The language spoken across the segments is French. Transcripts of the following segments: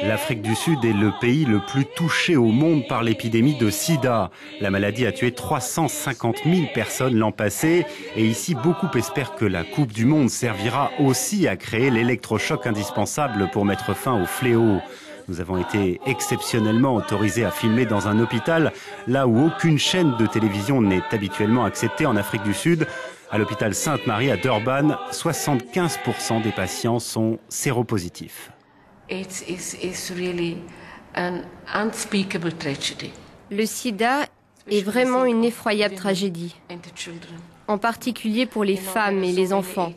L'Afrique du Sud est le pays le plus touché au monde par l'épidémie de sida. La maladie a tué 350 000 personnes l'an passé. Et ici, beaucoup espèrent que la Coupe du Monde servira aussi à créer l'électrochoc indispensable pour mettre fin au fléau. Nous avons été exceptionnellement autorisés à filmer dans un hôpital, là où aucune chaîne de télévision n'est habituellement acceptée en Afrique du Sud. À l'hôpital Sainte-Marie à Durban, 75% des patients sont séropositifs. Le sida est vraiment une effroyable tragédie, en particulier pour les femmes et les enfants.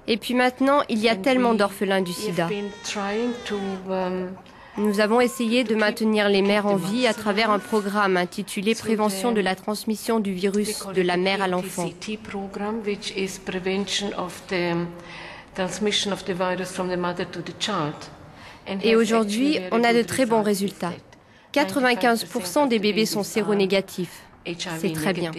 Et puis maintenant, il y a tellement d'orphelins du sida. Nous avons essayé de maintenir les mères en vie à travers un programme intitulé Prévention de la transmission du virus de la mère à l'enfant. Et aujourd'hui, on a de très bons résultats. 95% des bébés sont séronégatifs. C'est très bien.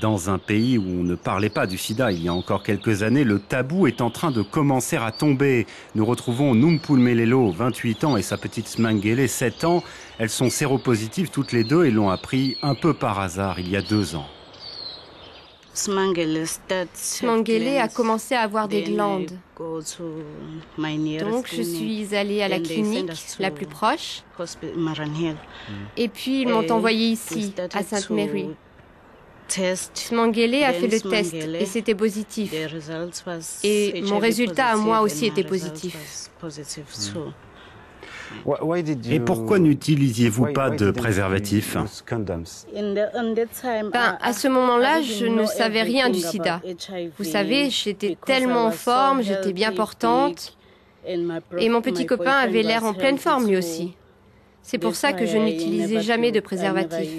Dans un pays où on ne parlait pas du sida il y a encore quelques années, le tabou est en train de commencer à tomber. Nous retrouvons Nompumelelo, 28 ans, et sa petite Smangele, 7 ans. Elles sont séropositives toutes les deux et l'ont appris un peu par hasard il y a 2 ans. Smangele a commencé à avoir des glandes. Donc je suis allée à la clinique la plus proche. Et puis ils m'ont envoyée ici, à Sainte-Marie. Smangele a fait le test et c'était positif. Et mon résultat à moi aussi était positif. Et pourquoi n'utilisiez-vous pas de préservatif? À ce moment-là, je ne savais rien du sida. Vous savez, j'étais tellement en forme, j'étais bien portante. Et mon petit copain avait l'air en pleine forme lui aussi. C'est pour ça que je n'utilisais jamais de préservatif.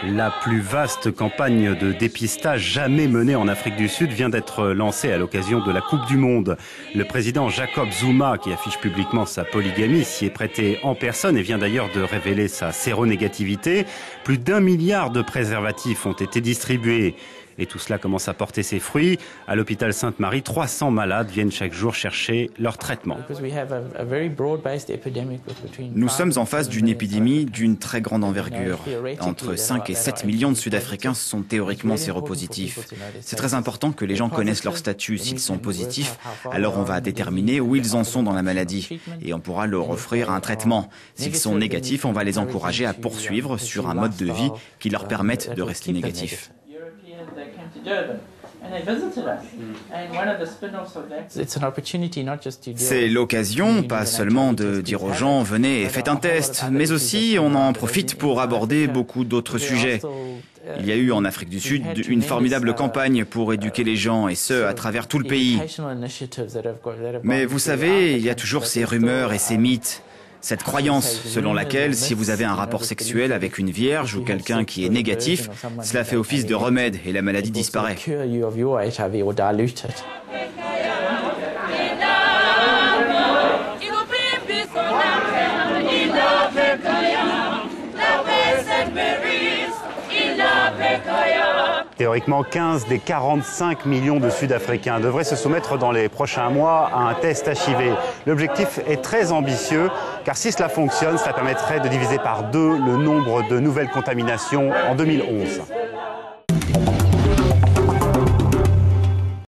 La plus vaste campagne de dépistage jamais menée en Afrique du Sud vient d'être lancée à l'occasion de la Coupe du Monde. Le président Jacob Zuma, qui affiche publiquement sa polygamie, s'y est prêté en personne et vient d'ailleurs de révéler sa séronégativité. Plus d'1 milliard de préservatifs ont été distribués. Et tout cela commence à porter ses fruits. À l'hôpital Sainte-Marie, 300 malades viennent chaque jour chercher leur traitement. Nous sommes en face d'une épidémie d'une très grande envergure. Entre 5 et 7 millions de Sud-Africains sont théoriquement séropositifs. C'est très important que les gens connaissent leur statut. S'ils sont positifs, alors on va déterminer où ils en sont dans la maladie et on pourra leur offrir un traitement. S'ils sont négatifs, on va les encourager à poursuivre sur un mode de vie qui leur permette de rester négatifs. C'est l'occasion, pas seulement de dire aux gens « venez et faites un test », mais aussi on en profite pour aborder beaucoup d'autres sujets. Il y a eu en Afrique du Sud une formidable campagne pour éduquer les gens, et ce, à travers tout le pays. Mais vous savez, il y a toujours ces rumeurs et ces mythes. Cette croyance selon laquelle, si vous avez un rapport sexuel avec une vierge ou quelqu'un qui est négatif, cela fait office de remède et la maladie disparaît. Théoriquement, 15 des 45 millions de Sud-Africains devraient se soumettre dans les prochains mois à un test HIV. L'objectif est très ambitieux, car si cela fonctionne, cela permettrait de diviser par 2 le nombre de nouvelles contaminations en 2011.